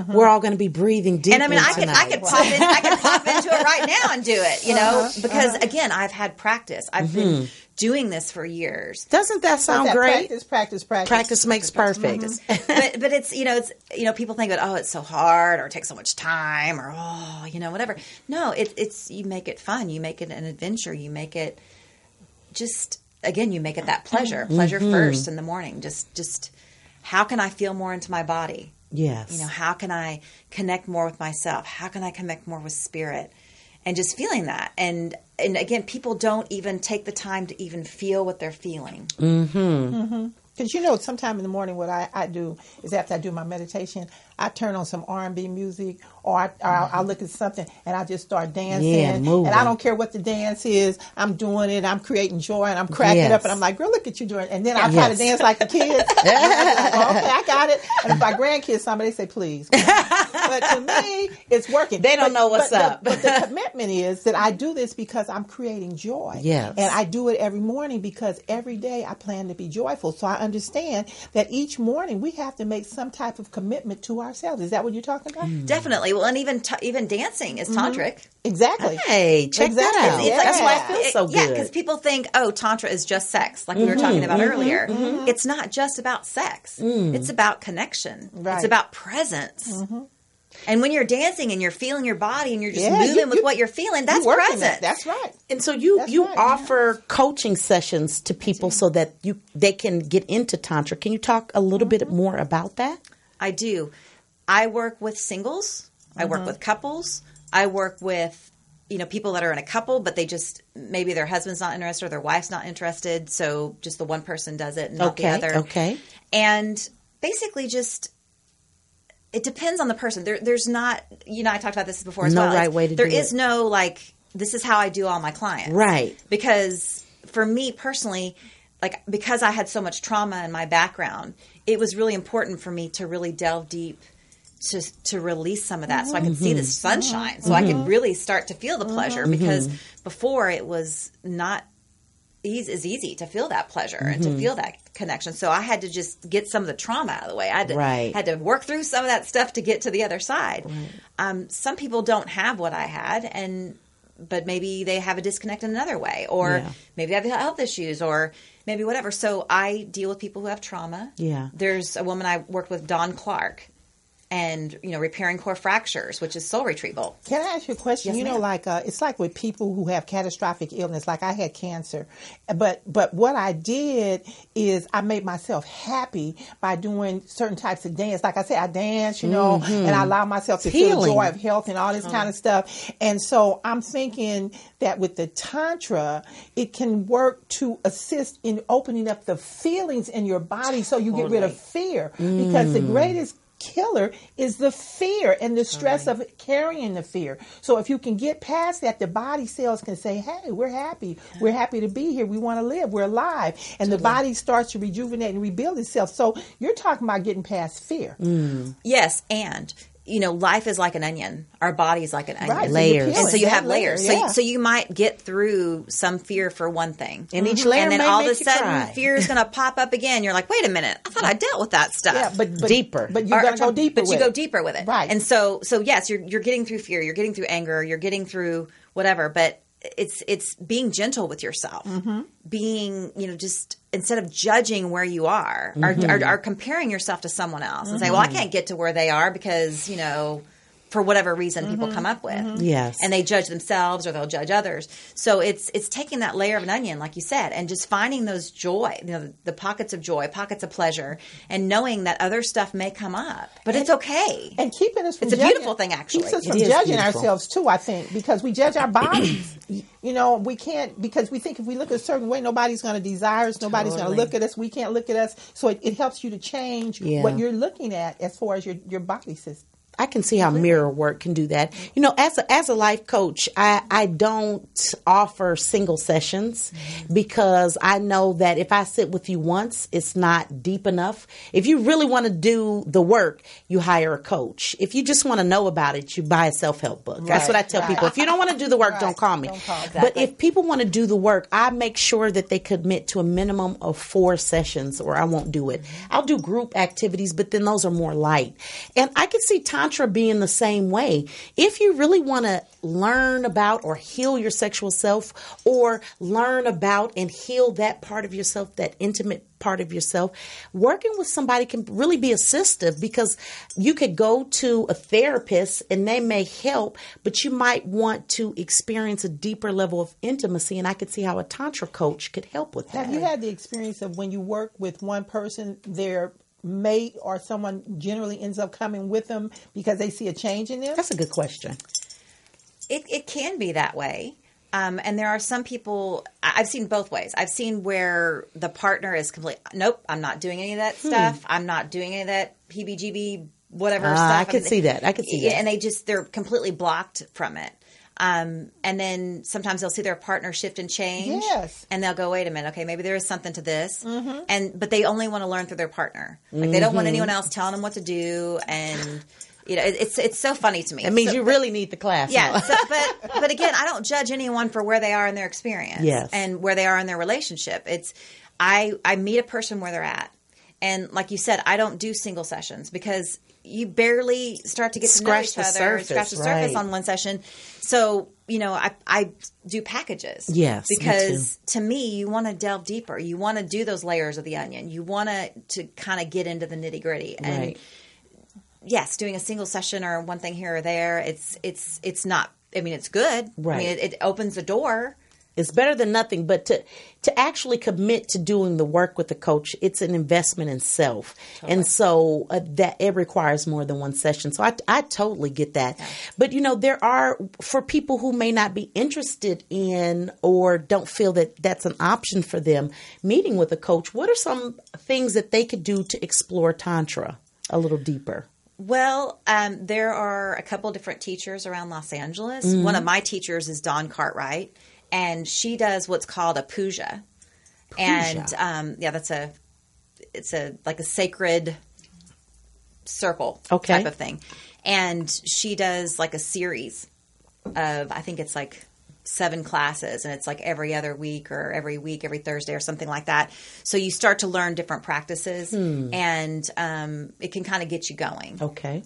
We're all going to be breathing deeply. And I mean, I could pop into it right now and do it, because again, I've had practice. I've been doing this for years. Doesn't that sound great? Practice. Practice makes perfect. But it's people think that it's so hard or it takes so much time or whatever. No, it's you make it fun. You make it an adventure. You make it just. Again, you make it that pleasure first in the morning. Just how can I feel more into my body? Yes. How can I connect more with myself? How can I connect more with spirit? And just feeling that. And again, people don't even take the time to even feel what they're feeling. Because sometime in the morning what I do is after I do my meditation, I turn on some R&B music or I'll look at something and I just start dancing. And I don't care what the dance is. I'm doing it. I'm creating joy and I'm cracking up. And I'm like, girl, look at you doing it. And then I try to dance like the kids. Okay, I got it. And if my grandkids, somebody say, please. But to me, it's working. They don't know what's up. But the commitment is that I do this because I'm creating joy. Yes. And I do it every morning because every day I plan to be joyful. So I understand that each morning we have to make some type of commitment to ourselves. Is that what you're talking about? Definitely. Well, and even dancing is tantric. Exactly. Hey, check that out. That's why I feel so good. Yeah, because people think, Tantra is just sex, like we were talking about earlier. It's not just about sex. It's about connection. Right. It's about presence. And when you're dancing and you're feeling your body and you're just moving with what you're feeling, that's presence. That's right. And so you offer coaching sessions to people so that they can get into Tantra. Can you talk a little bit more about that? I do. I work with singles. I work with couples. I work with, people that are in a couple, but they just, maybe their husband's not interested or their wife's not interested. So just the one person does it and not the other. Okay. And basically just, it depends on the person. There's not, I talked about this before as well. No right way to do it. There is no, like, this is how I do all my clients. Right. Because for me personally, like, because I had so much trauma in my background, it was really important for me to really delve deep to release some of that so I could see the sunshine, so I could really start to feel the pleasure, because before it was not as easy to feel that pleasure and to feel that connection. So I had to just get some of the trauma out of the way. I had to work through some of that stuff to get to the other side. Right. Some people don't have what I had, but maybe they have a disconnect in another way, or maybe they have health issues, or maybe whatever. So I deal with people who have trauma. Yeah. There's a woman I worked with, Dawn Clark, and, repairing core fractures, which is soul retrieval. Can I ask you a question? Yes, it's like with people who have catastrophic illness, like I had cancer. But what I did is I made myself happy by doing certain types of dance. Like I said, I dance, and I allow myself to feel the joy of health and all this kind of stuff. And so I'm thinking that with the Tantra, it can work to assist in opening up the feelings in your body so you get rid of fear. Because the greatest killer is the fear and the stress of carrying the fear. So if you can get past that, the body cells can say, hey, we're happy. We're happy to be here. We want to live. We're alive. And the body starts to rejuvenate and rebuild itself. So you're talking about getting past fear. Yes. And life is like an onion. Our body is like an onion. Right, layers. And so you have layers. So you might get through some fear for one thing. And each layer and then may all make of a sudden, cry. fear is going to pop up again. You're like, wait a minute. I thought I dealt with that stuff. Yeah, but deeper. But you're going to go deeper But you go deeper with it. Right. And so yes, you're getting through fear. You're getting through anger. You're getting through whatever. But it's being gentle with yourself. Being, just instead of judging where you are or comparing yourself to someone else and say, well, I can't get to where they are because, for whatever reason people come up with. Yes. And they judge themselves or they'll judge others. So it's taking that layer of an onion, like you said, and just finding those joy, the pockets of joy, pockets of pleasure, and knowing that other stuff may come up. But it's okay. And keeping us from It's a beautiful thing, actually. Keeps us from judging ourselves, too, I think, because we judge our bodies. We can't, because we think if we look a certain way, nobody's going to desire us, nobody's going to look at us, we can't look at us. So it helps you to change what you're looking at as far as your body system. I can see how mirror work can do that. As a life coach, I don't offer single sessions because I know that if I sit with you once, it's not deep enough. If you really want to do the work, you hire a coach. If you just want to know about it, you buy a self-help book. That's what I tell people. If you don't want to do the work, don't call me. But if people want to do the work, I make sure that they commit to a minimum of 4 sessions or I won't do it. I'll do group activities, but then those are more light. And I can see Tantra being the same way. If you really want to learn about or heal your sexual self or learn about and heal that part of yourself, that intimate part of yourself, working with somebody can really be assistive because you could go to a therapist and they may help, but you might want to experience a deeper level of intimacy. And I could see how a Tantra coach could help with that. Have you had the experience of when you work with one person, their mate or someone generally ends up coming with them because they see a change in them? That's a good question. It can be that way. And there are some people, I've seen both ways. I've seen where the partner is completely, nope, I'm not doing any of that stuff. I'm not doing any of that PBGB, whatever stuff. I could see that. And they're completely blocked from it. And then sometimes they'll see their partner shift and change. Yes. And they'll go, wait a minute, okay, maybe there is something to this. But they only want to learn through their partner. Like they don't want anyone else telling them what to do. And it's so funny to me. It means you really need the class. Yeah. But again, I don't judge anyone for where they are in their experience. Yes. And where they are in their relationship. I meet a person where they're at. And like you said, I don't do single sessions because you barely start to get to know each other, scratch the surface on one session. So, I do packages. Yes. Because to me, you want to delve deeper. You want to do those layers of the onion. You want to kind of get into the nitty gritty. And yes, doing a single session or one thing here or there, it's not, it's good. Right. I mean, it opens the door. It's better than nothing, but to actually commit to doing the work with the coach, it's an investment in self. Totally. And so that it requires more than one session. So I totally get that. Yeah. But, there are, for people who may not be interested in or don't feel that that's an option for them, meeting with a coach, what are some things that they could do to explore Tantra a little deeper? Well, there are a couple different teachers around Los Angeles. Mm-hmm. One of my teachers is Dawn Cartwright. And she does what's called a puja. And it's like a sacred circle type of thing. And she does like a series of, I think it's like 7 classes, and it's like every other week or every week, every Thursday or something like that. So you start to learn different practices, and it can kind of get you going. Okay.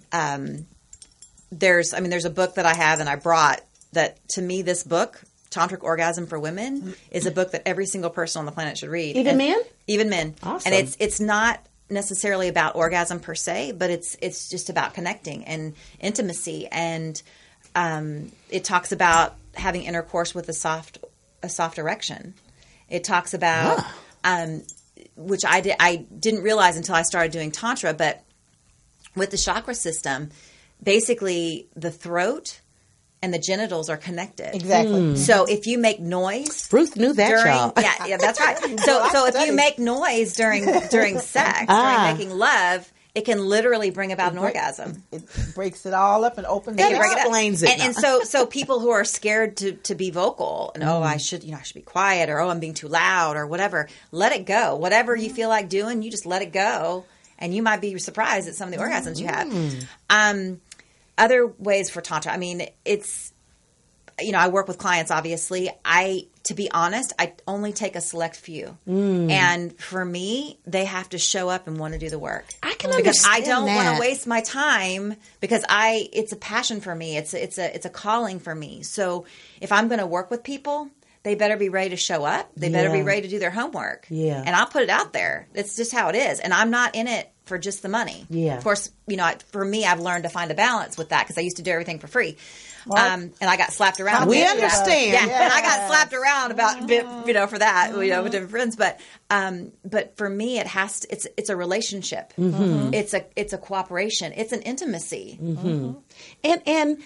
There's a book that I have and I brought that, to me, this book, Tantric Orgasm for Women, is a book that every single person on the planet should read. Even men? Even men. Awesome. And it's not necessarily about orgasm per se, but it's just about connecting and intimacy. And it talks about having intercourse with a soft erection. It talks about which I didn't realize until I started doing Tantra, but with the chakra system, basically the throat and the genitals are connected. Exactly. So if you make noise, Ruth knew that, y'all. Yeah, that's right. So if you make noise during sex, during making love, it can literally bring about an orgasm. It breaks it all up and opens it it up. Explains it. And so people who are scared to be vocal and I should be quiet, or I'm being too loud or whatever, let it go. Whatever you feel like doing, you just let it go, and you might be surprised at some of the orgasms you have. Other ways for Tantra, it's, I work with clients, obviously. To be honest, I only take a select few. And for me, they have to show up and want to do the work. I can understand because I don't want to waste my time, because it's a passion for me. It's a calling for me. So if I'm going to work with people, they better be ready to show up. They better be ready to do their homework. Yeah. And I'll put it out there. It's just how it is. And I'm not in it for just the money. Yeah. Of course, for me, I've learned to find a balance with that, because I used to do everything for free. And I got slapped around. We understand. Yeah. And I got slapped around about a bit, for that, with different friends. But for me, it's a relationship. Mm-hmm. It's a cooperation. It's an intimacy. Mm-hmm. And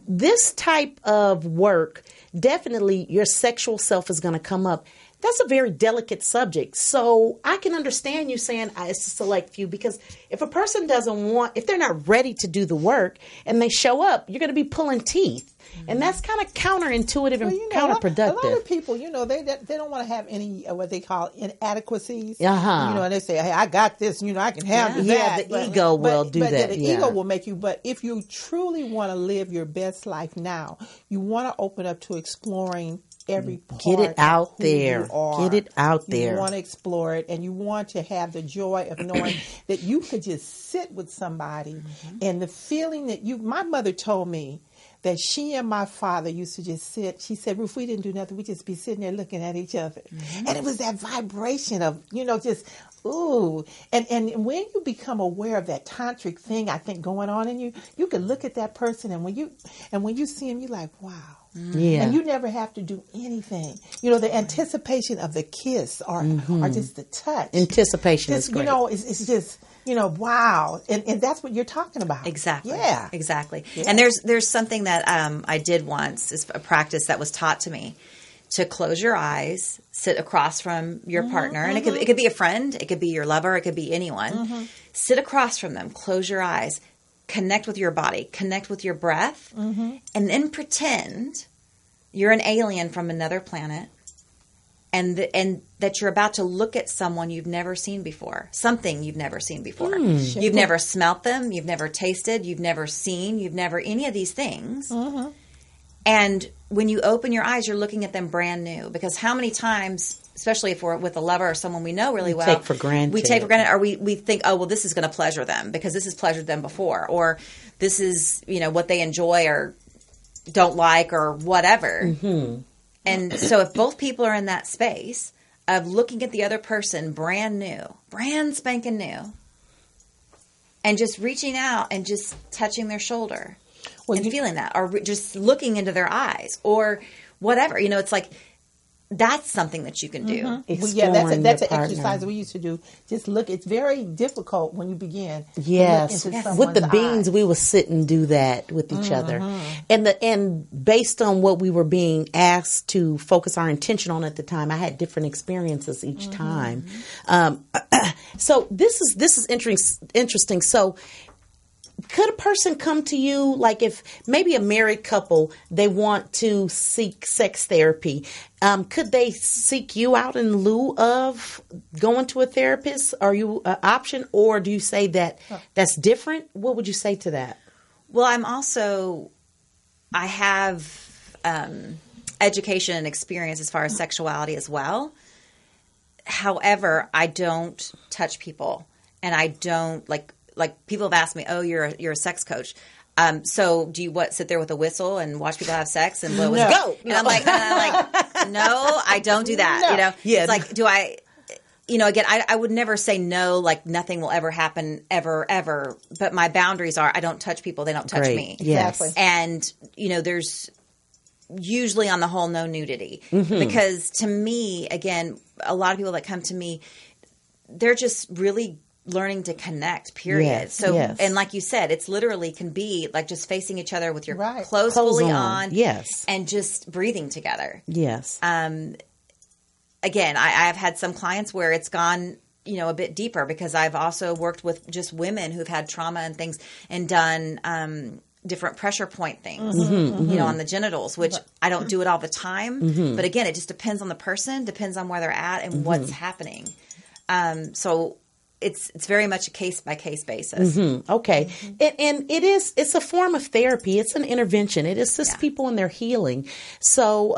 this type of work, definitely your sexual self is going to come up. That's a very delicate subject. So I can understand you saying it's a select few, because if a person if they're not ready to do the work and they show up, you're going to be pulling teeth. And that's kind of counterintuitive and counterproductive. A lot of people, they don't want to have any what they call inadequacies. Uh-huh. And they say, hey, I got this, I can handle that. Yeah, the ego will do that. The ego will make you. But if you truly want to live your best life now, you want to open up to exploring every part. Get it out there. Get it out there. You want to explore it, and you want to have the joy of knowing that you could just sit with somebody, and the feeling that my mother told me that she and my father used to just sit. She said, Ruth, we didn't do nothing. We'd just be sitting there looking at each other. Mm-hmm. And it was that vibration of, just, ooh. And when you become aware of that tantric thing, I think, going on in you, you can look at that person, and when you see him, you're like, wow. Yeah. And you never have to do anything. The anticipation of the kiss or just the touch. Anticipation is great. It's just, wow. And that's what you're talking about. Exactly. Yeah. Exactly. Yeah. And there's something that I did once, is a practice that was taught to me, to close your eyes, sit across from your partner, and it could be a friend, it could be your lover, it could be anyone. Sit across from them, close your eyes, connect with your body, connect with your breath, and then pretend you're an alien from another planet, and that you're about to look at someone you've never seen before, something you've never seen before. You've never smelt them, you've never tasted, you've never seen, you've never any of these things. And when you open your eyes, you're looking at them brand new. Because how many times, especially if we're with a lover or someone we know really well, we take for granted, or we think, oh, well, this is going to pleasure them because this has pleasured them before, or this is what they enjoy or don't like or whatever. And so if both people are in that space of looking at the other person brand new, brand spanking new, and just reaching out and just touching their shoulder, and feeling that, or just looking into their eyes, or whatever, it's like that's something that you can do. Yeah, that's an exercise that we used to do. Just look, it's very difficult when you begin. Yes, with the beans, we would sit and do that with each other, and based on what we were being asked to focus our attention on at the time, I had different experiences each time. So this is interesting. So, could a person come to you, like if maybe a married couple, they want to seek sex therapy, could they seek you out in lieu of going to a therapist? Are you an option, or do you say that that's different? What would you say to that? Well, I have education and experience as far as sexuality as well. However, I don't touch people, and I don't like people have asked me, "Oh, you're a sex coach. So do you sit there with a whistle and watch people have sex and blow his go?" And I'm like, no, I don't do that. No. It's like, do I? Again, I would never say no. Like nothing will ever happen, ever. But my boundaries are: I don't touch people; they don't touch me. Yes. Exactly. And there's usually on the whole no nudity, because to me, again, a lot of people that come to me, they're just really learning to connect, period. Yes, and like you said, it's literally can be like just facing each other with your Right. clothes fully on. Yes. And just breathing together. Yes. Again, I've had some clients where it's gone, a bit deeper, because I've also worked with just women who've had trauma and things and done different pressure point things, on the genitals, which I don't do it all the time. But again, it just depends on the person, depends on where they're at and what's happening. So it's very much a case by case basis. Okay. And it's a form of therapy. It's an intervention. It assists people in their healing. So,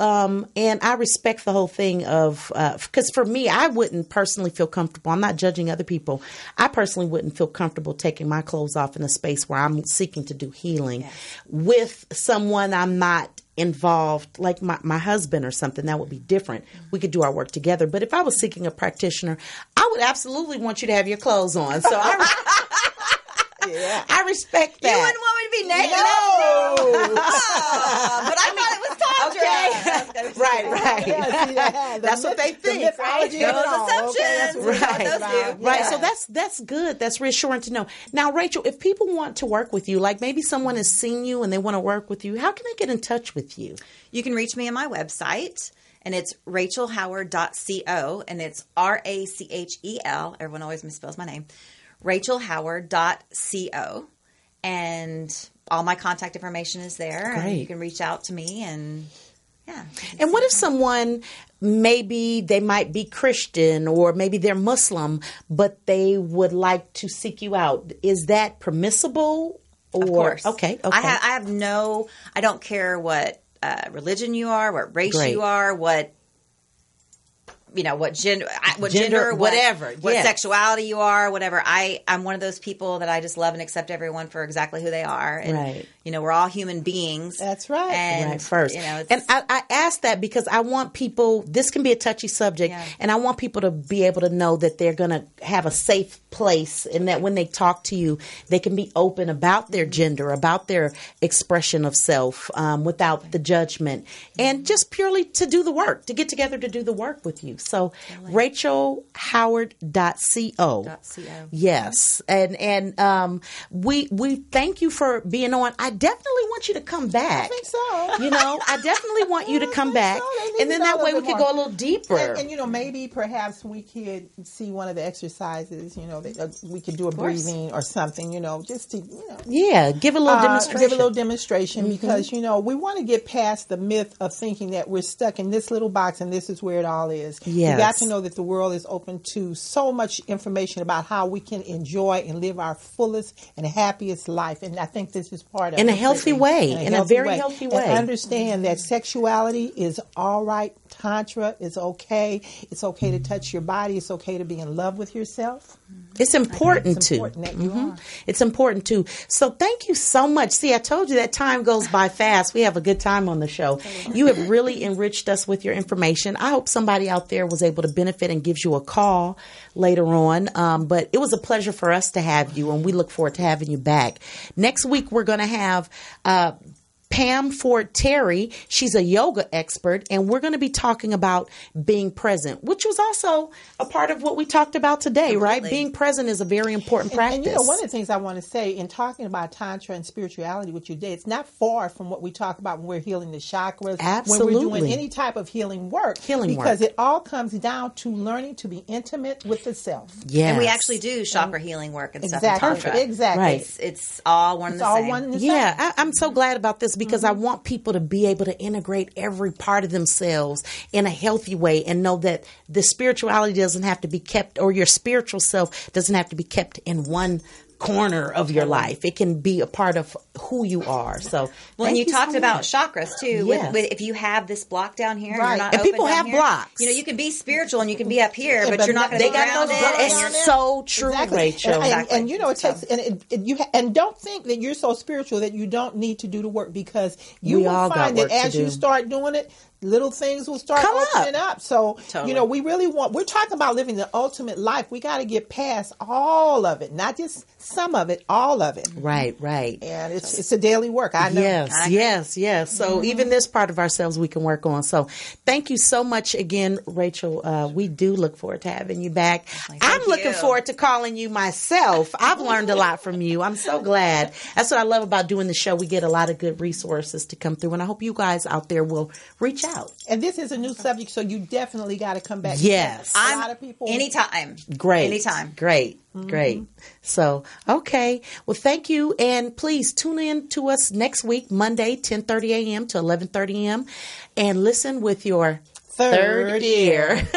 and I respect the whole thing of, because for me, I wouldn't personally feel comfortable. I'm not judging other people. I personally wouldn't feel comfortable taking my clothes off in a space where I'm seeking to do healing with someone I'm not involved, like my husband or something. That would be different. We could do our work together. But if I was seeking a practitioner, I would absolutely want you to have your clothes on. So I respect that. You wouldn't want me to be naked? No. But I thought it was tantra. Okay. Right. Yeah, that's what they think. Right? Those assumptions. Right. So that's good. That's reassuring to know. Now, Rachel, if people want to work with you, like maybe someone has seen you and they want to work with you, how can they get in touch with you? You can reach me on my website, and it's rachelhoward.co, and it's RACHEL. Everyone always misspells my name. rachelhoward.co, and all my contact information is there. Great. And you can reach out to me, and And what if someone, maybe they might be Christian or maybe they're Muslim, but they would like to seek you out? Is that permissible? Or, of course. Okay. I don't care what religion you are, what race you are, what gender, whatever, what sexuality you are, whatever. I'm one of those people that I just love and accept everyone for exactly who they are. And, we're all human beings. That's right. And, right, first. And I ask that because I want people, this can be a touchy subject, and I want people to be able to know that they're going to have a safe place, and that when they talk to you, they can be open about their gender, about their expression of self, without the judgment, and just purely to do the work, to get together to do the work with you. So rachelhoward.co. Yes. And we thank you for being on. I definitely want you to come back. I think so. I definitely want you to come back. And then that way we could go a little deeper. And maybe perhaps we could see one of the exercises, that we could do a breathing or something, just to, give a little demonstration. Give a little demonstration because, we want to get past the myth of thinking that we're stuck in this little box and this is where it all is. Yes. We got to know that the world is open to so much information about how we can enjoy and live our fullest and happiest life. And I think this is part of it. In a healthy way. In a very healthy way. And understand that sexuality is all right. Tantra is okay. It's okay to touch your body. It's okay to be in love with yourself. It's important it's to. Important that you are. It's important too. So thank you so much. See, I told you that time goes by fast. We have a good time on the show. You have really enriched us with your information. I hope somebody out there was able to benefit and gives you a call later on. But it was a pleasure for us to have you, and we look forward to having you back. Next week, we're going to have Pam Ford Terry. She's a yoga expert, and we're going to be talking about being present, which was also a part of what we talked about today, right? Being present is a very important practice. And one of the things I want to say in talking about Tantra and spirituality with you today, it's not far from what we talk about when we're healing the chakras, Absolutely. when we're doing any type of healing work. Because it all comes down to learning to be intimate with the self. Yes. And we actually do chakra healing work and stuff in Tantra. Exactly. Right. It's all one and the same. Yeah, I'm so glad about this because I want people to be able to integrate every part of themselves in a healthy way and know that the spirituality doesn't have to be kept, or your spiritual self doesn't have to be kept in one corner of your life. It can be a part of who you are. So, well, and you talked about chakras too. Yes. With if you have this block down here, right. you're not and open people down have here. blocks. You can be spiritual and you can be up here, but you're not going to be grounded. It's so true, Rachel. And it takes and don't think that you're so spiritual that you don't need to do the work, because you will find that as you start doing it, little things will start opening up. So, we really we're talking about living the ultimate life. We got to get past all of it, not just some of it, all of it. Right. And it's a daily work. I know. Yes. So even this part of ourselves we can work on. So thank you so much again, Rachel. We do look forward to having you back. I'm looking forward to calling you myself. I've learned a lot from you. I'm so glad. That's what I love about doing the show. We get a lot of good resources to come through, and I hope you guys out there will reach out. And this is a new subject, so you definitely got to come back. Yes. A lot of people. Anytime. Great. Anytime. Great. So, okay. Well, thank you. And please tune in to us next week, Monday, 10:30 a.m. to 11:30 a.m. and listen with your third ear.